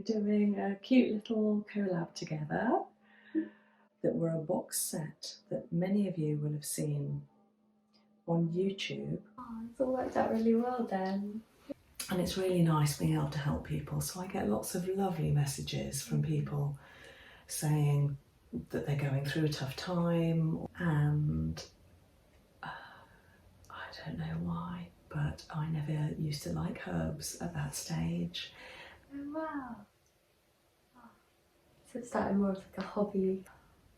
doing a cute little collab together that were a box set that many of you will have seen on YouTube. Oh, it's all worked out really well then. And it's really nice being able to help people. So I get lots of lovely messages from people saying that they're going through a tough time, and I don't know why, but I never used to like herbs at that stage. Oh wow. Oh. So it started more of like a hobby.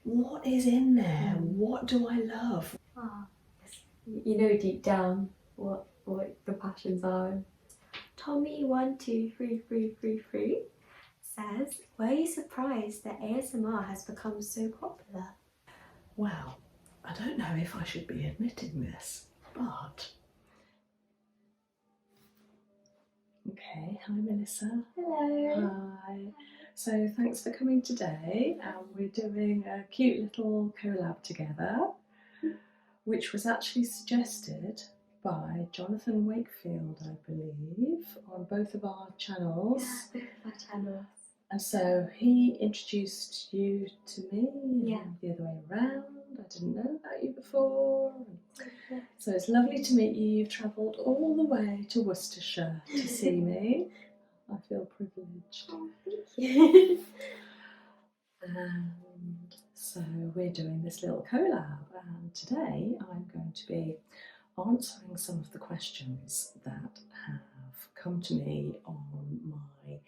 What is in there? What do I love? Oh, you know deep down what the passions are. Tommy12333 says, were you surprised that ASMR has become so popular? Well, I don't know if I should be admitting this, but... Okay, hi Melissa. Hello. Hi. So thanks for coming today. We're doing a cute little collab together, which was actually suggested by Jonathan Wakefield, I believe, on both of our channels. Yeah, both of our channels. And so he introduced you to me, Yeah. and the other way around. I didn't know about you before. So it's lovely to meet you. You've travelled all the way to Worcestershire to see me. I feel privileged. Oh, thank you. And so we're doing this little collab, and today I'm going to be answering some of the questions that have come to me on my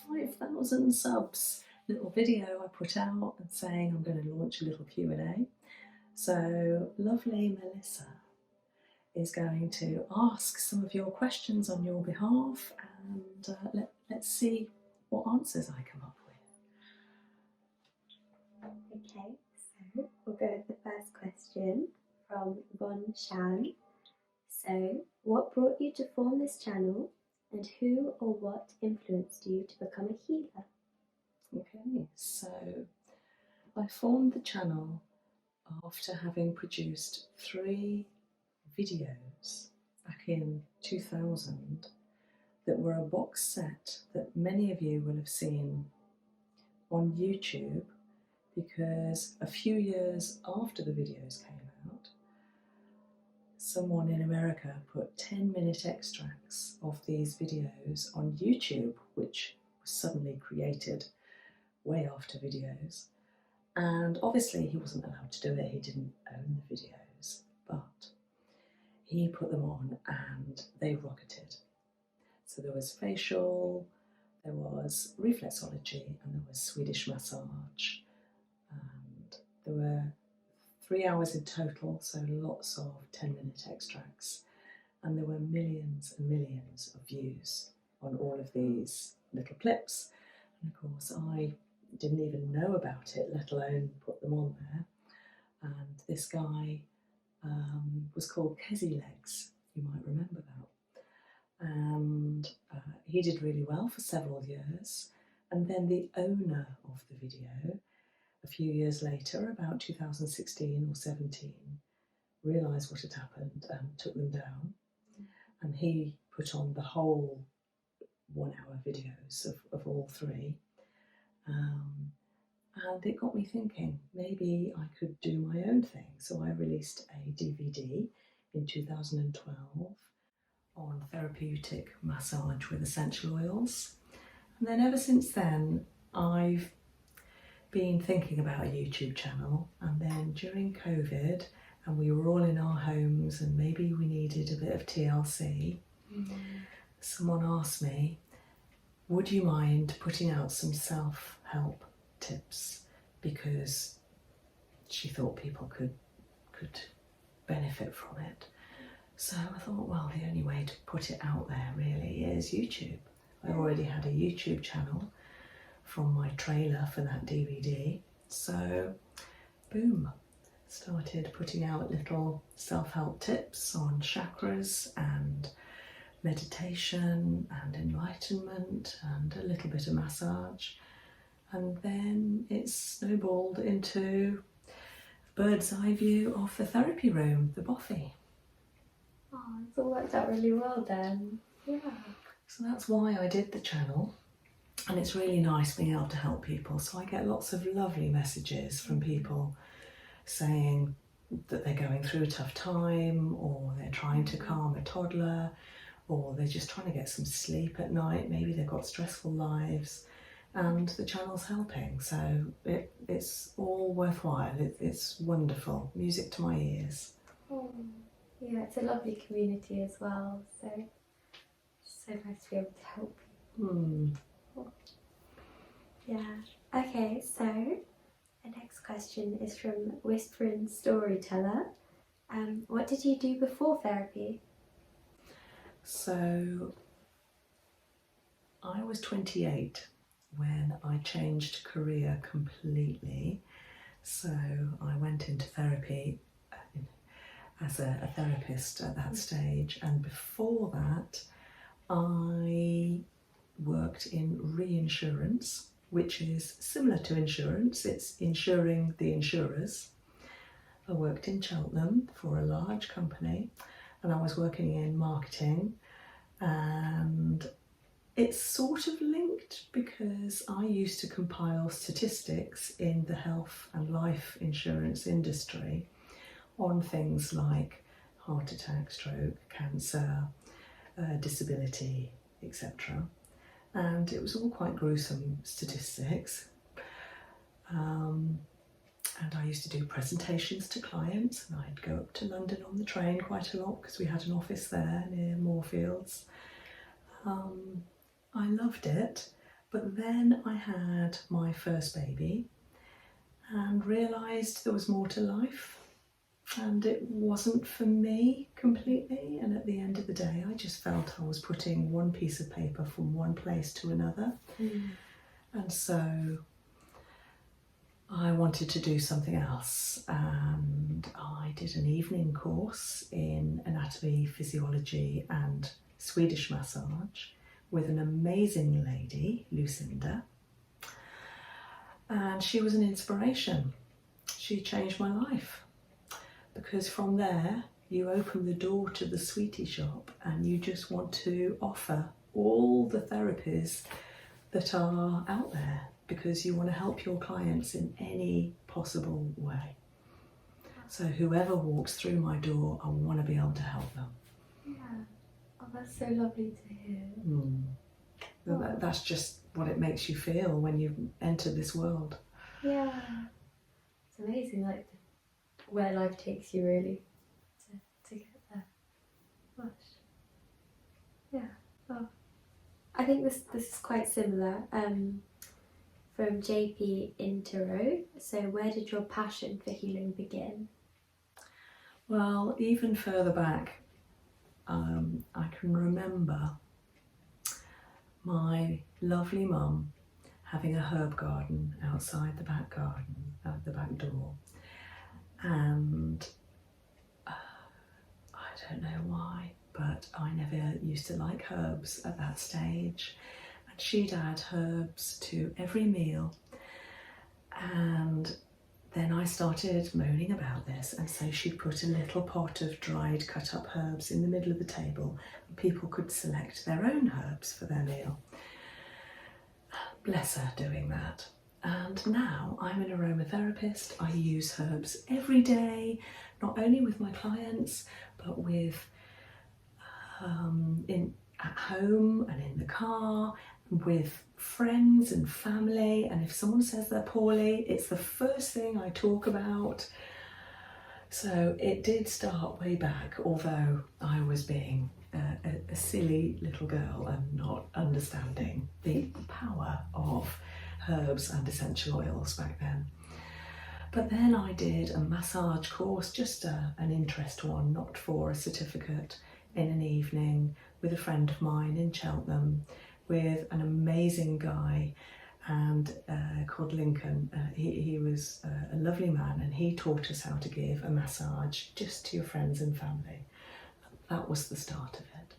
5,000 subs little video I put out and saying I'm going to launch a little Q&A. So lovely Melissa is going to ask some of your questions on your behalf, and let's see what answers I come up with. Okay, so we'll go with the first question from Von Shan. So, what brought you to form this channel, and who or what influenced you to become a healer? Okay, so I formed the channel after having produced 3 videos back in 2000 that were a box set that many of you will have seen on YouTube, because a few years after the videos came out, someone in America put 10-minute extracts of these videos on YouTube, which was suddenly created way after videos. And obviously he wasn't allowed to do it, he didn't own the videos, but he put them on and they rocketed. So there was facial, there was reflexology, and there was Swedish massage. And there were 3 hours in total, so lots of 10-minute extracts. And there were millions and millions of views on all of these little clips. And of course, I didn't even know about it, let alone put them on there. And this guy was called Kezi Legs, you might remember that. And he did really well for several years. And then the owner of the video, a few years later, about 2016 or 17, realised what had happened and took them down. And he put on the whole 1-hour videos of all 3. And it got me thinking, maybe I could do my own thing. So I released a DVD in 2012 on therapeutic massage with essential oils. And then ever since then, I've been thinking about a YouTube channel. And then during COVID, and we were all in our homes and maybe we needed a bit of TLC, someone asked me, would you mind putting out some self-help tips, because she thought people could benefit from it. So I thought, well, the only way to put it out there really is YouTube. I already had a YouTube channel from my trailer for that DVD, so boom, started putting out little self-help tips on chakras and meditation and enlightenment and a little bit of massage. And then it snowballed into a bird's eye view of the therapy room, the Boffy. Oh, it's all worked out really well then. Yeah. So that's why I did the channel. And it's really nice being able to help people. So I get lots of lovely messages from people saying that they're going through a tough time, or they're trying to calm a toddler, or they're just trying to get some sleep at night. Maybe they've got stressful lives, and the channel's helping. So it's all worthwhile. It's wonderful. Music to my ears. Oh, yeah, it's a lovely community as well. So it's so nice to be able to help people. Yeah. Okay, so the next question is from Whispering Storyteller. What did you do before therapy? So I was 28 when I changed career completely. So I went into therapy as a therapist at that stage, and before that I worked in reinsurance, which is similar to insurance. It's insuring the insurers. I worked in Cheltenham for a large company, and I was working in marketing, and it's sort of linked because I used to compile statistics in the health and life insurance industry on things like heart attack, stroke, cancer, disability, etc. And it was all quite gruesome statistics. And I used to do presentations to clients, and I'd go up to London on the train quite a lot because we had an office there near Moorfields. I loved it, but then I had my first baby and realised there was more to life, and it wasn't for me completely. And at the end of the day, I just felt I was putting one piece of paper from one place to another. And so I wanted to do something else, and I did an evening course in anatomy, physiology and Swedish massage with an amazing lady, Lucinda, and she was an inspiration. She changed my life, because from there you open the door to the sweetie shop and you just want to offer all the therapies that are out there, because you want to help your clients in any possible way. So whoever walks through my door, I want to be able to help them. Yeah. Oh, that's so lovely to hear. That's just what it makes you feel when you enter this world. Yeah. It's amazing, like where life takes you, really, to get there. Gosh. Yeah. Oh. I think this is quite similar. From JP Intero. So where did your passion for healing begin? Well, even further back, I can remember my lovely mum having a herb garden outside the back garden, at the back door, and I don't know why, but I never used to like herbs at that stage, and she'd add herbs to every meal, and then I started moaning about this, and so she'd put a little pot of dried cut up herbs in the middle of the table, and people could select their own herbs for their meal. Bless her doing that. And now I'm an aromatherapist. I use herbs every day, not only with my clients, but with at home and in the car, with friends and family. And if someone says they're poorly, it's the first thing I talk about. So it did start way back, although I was being a silly little girl and not understanding the power of herbs and essential oils back then. But then I did a massage course, just an interest one, not for a certificate, in an evening with a friend of mine in Cheltenham, with an amazing guy and called Lincoln. He was a lovely man, and he taught us how to give a massage just to your friends and family. That was the start of it.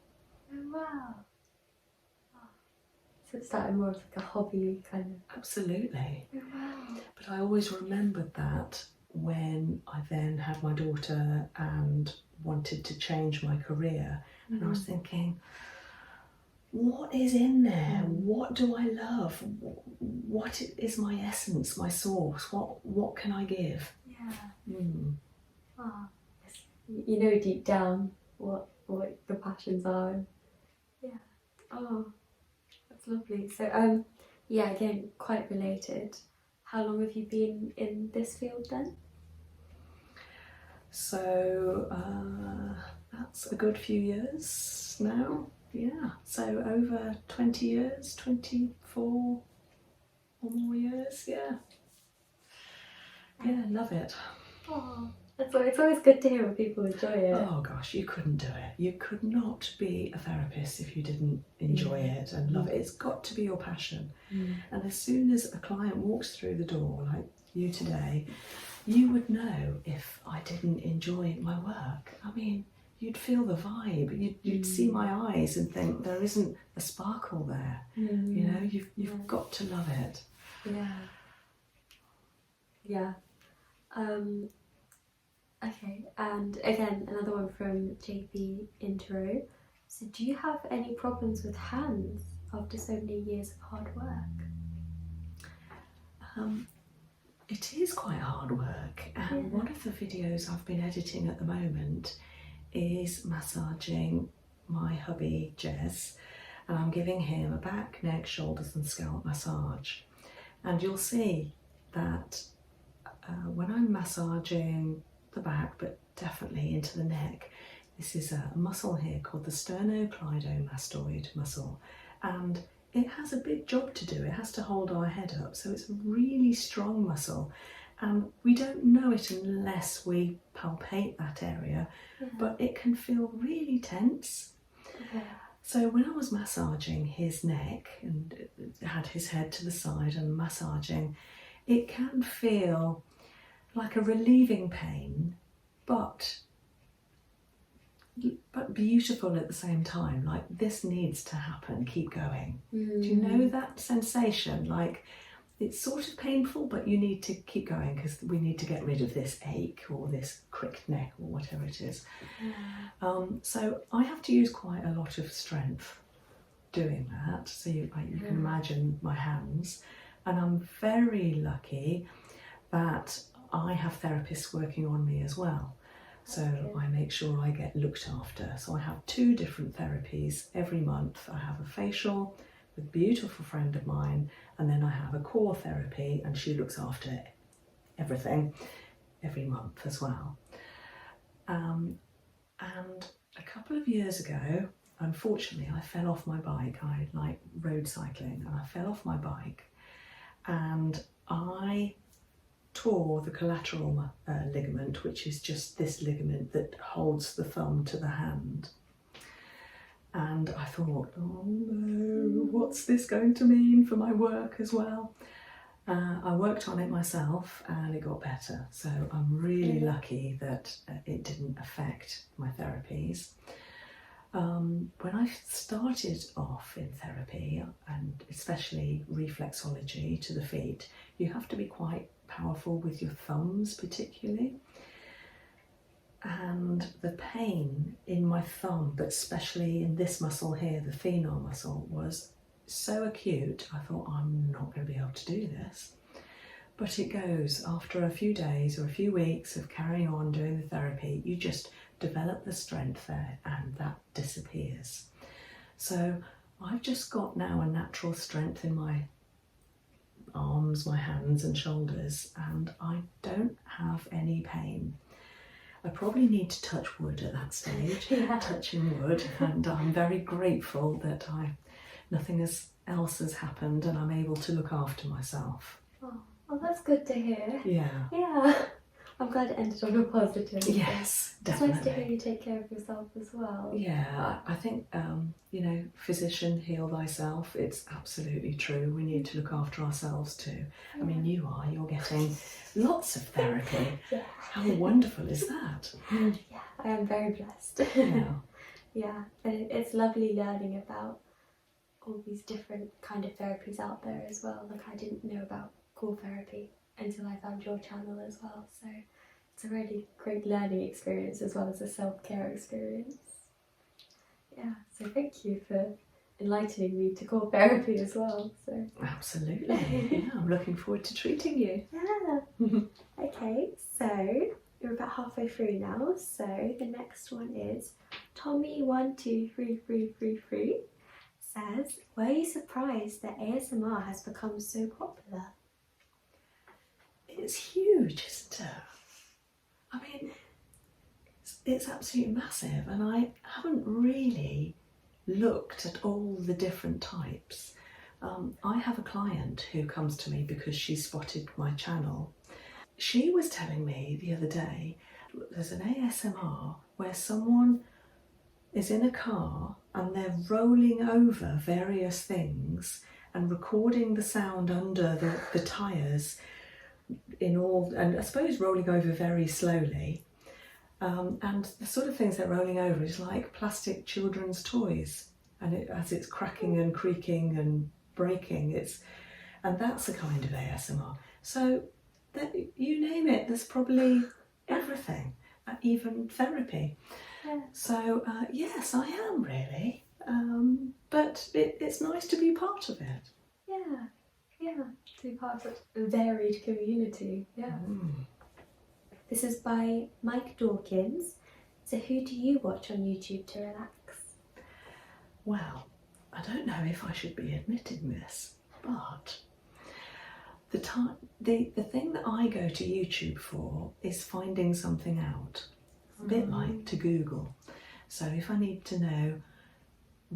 Oh, wow. Oh. So it started more of like a hobby kind of. Absolutely. Oh, wow. But I always remembered that when I then had my daughter and wanted to change my career, and I was thinking, what is in there? What do I love? What is my essence, my source? What can I give? Yeah. Mm. Oh, you know deep down what the passions are. Yeah. Oh, that's lovely. So yeah, again, quite related. How long have you been in this field then? So that's a good few years now. Yeah, so over 20 years, 24 or more years. Yeah, yeah, love it. Oh, it's always good to hear when people enjoy it. Oh gosh, you couldn't do it. You could not be a therapist if you didn't enjoy it and love it. It's got to be your passion. And as soon as a client walks through the door, like you today, you would know if I didn't enjoy my work. I mean, you'd feel the vibe. You'd see my eyes and think there isn't a sparkle there. You know, you've got to love it. Yeah. Yeah. Okay, and again, another one from JP Intro. So, do you have any problems with hands after so many years of hard work? It is quite hard work, and one of the videos I've been editing at the moment is massaging my hubby Jez, and I'm giving him a back, neck, shoulders and scalp massage. And you'll see that when I'm massaging the back, but definitely into the neck, this is a muscle here called the sternocleidomastoid muscle, and it has a big job to do. It has to hold our head up, so it's a really strong muscle, and we don't know it unless we palpate that area, but it can feel really tense. So when I was massaging his neck and had his head to the side and massaging, it can feel like a relieving pain, but beautiful at the same time. Like, this needs to happen, keep going. Do you know that sensation? Like, it's sort of painful, but you need to keep going because we need to get rid of this ache or this cricked neck or whatever it is. So I have to use quite a lot of strength doing that. So you can imagine my hands, and I'm very lucky that I have therapists working on me as well. So I make sure I get looked after. So I have 2 different therapies every month. I have a facial with a beautiful friend of mine, and then I have a core therapy, and she looks after everything every month as well. And a couple of years ago, unfortunately, I fell off my bike. I like road cycling, and I fell off my bike, and I tore the collateral ligament, which is just this ligament that holds the thumb to the hand. And I thought, oh no, what's this going to mean for my work as well? I worked on it myself and it got better. So I'm really lucky that it didn't affect my therapies. When I started off in therapy, and especially reflexology to the feet, you have to be quite powerful with your thumbs particularly. And the pain in my thumb, but especially in this muscle here, the thenar muscle, was so acute. I thought, I'm not going to be able to do this. But it goes. After a few days or a few weeks of carrying on doing the therapy, you just develop the strength there and that disappears. So I've just got now a natural strength in my arms, my hands and shoulders, and I don't have any pain. I probably need to touch wood at that stage, touching wood, and I'm very grateful that nothing else has happened and I'm able to look after myself. Oh, that's good to hear. Yeah. I'm glad it ended on a positive. Yes, definitely. It's nice to hear you take care of yourself as well. Yeah, I think, physician, heal thyself. It's absolutely true. We need to look after ourselves too. I mean, you're getting lots of therapy. How wonderful is that? Yeah, I am very blessed. Yeah, and it's lovely learning about all these different kind of therapies out there as well. Like, I didn't know about core therapy until I found your channel as well. So it's a really great learning experience as well as a self-care experience. Yeah, so thank you for enlightening me to call therapy as well. So Absolutely. Yeah, I'm looking forward to treating you. yeah. Okay, so we're about halfway through now. So the next one is Tommy12333 says, "Were you surprised that ASMR has become so popular?" It's huge, isn't it? I mean, it's absolutely massive, and I haven't really looked at all the different types. I have a client who comes to me because she spotted my channel. She was telling me the other day there's an ASMR where someone is in a car and they're rolling over various things and recording the sound under the tyres in all, and I suppose rolling over very slowly. And the sort of things they're rolling over is like plastic children's toys, and as it's cracking and creaking and breaking, and that's a kind of ASMR. So that, you name it, there's probably everything, even therapy. Yeah. So yes, I am really, but it's nice to be part of it. Yeah, yeah, to be part of such a varied community. Yeah. This is by Mike Dawkins. So who do you watch on YouTube to relax? Well, I don't know if I should be admitting this, but the thing that I go to YouTube for is finding something out. A bit like to Google. So if I need to know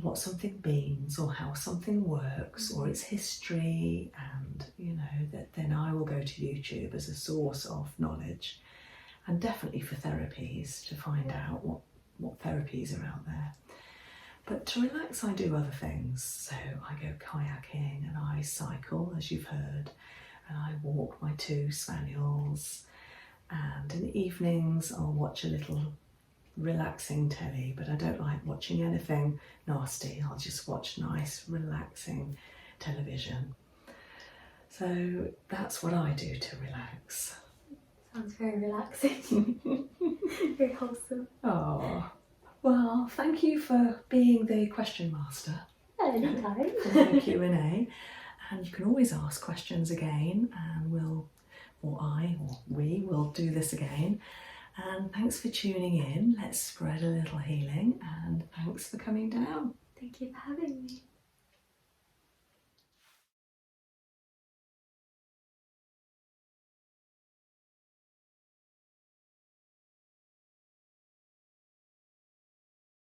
what something means or how something works or its history, and then I will go to YouTube as a source of knowledge, and definitely for therapies to find out what therapies are out there. But to relax, I do other things. So I go kayaking and I cycle, as you've heard, and I walk my 2 spaniels, and in the evenings I'll watch a little relaxing telly, but I don't like watching anything nasty. I'll just watch nice relaxing television. So that's what I do to relax. Sounds very relaxing. Very wholesome. Oh, well, thank you for being the question master. Anytime. For the Q&A, and you can always ask questions again, and we will do this again. And thanks for tuning in. Let's spread a little healing, and thanks for coming down. Thank you for having me.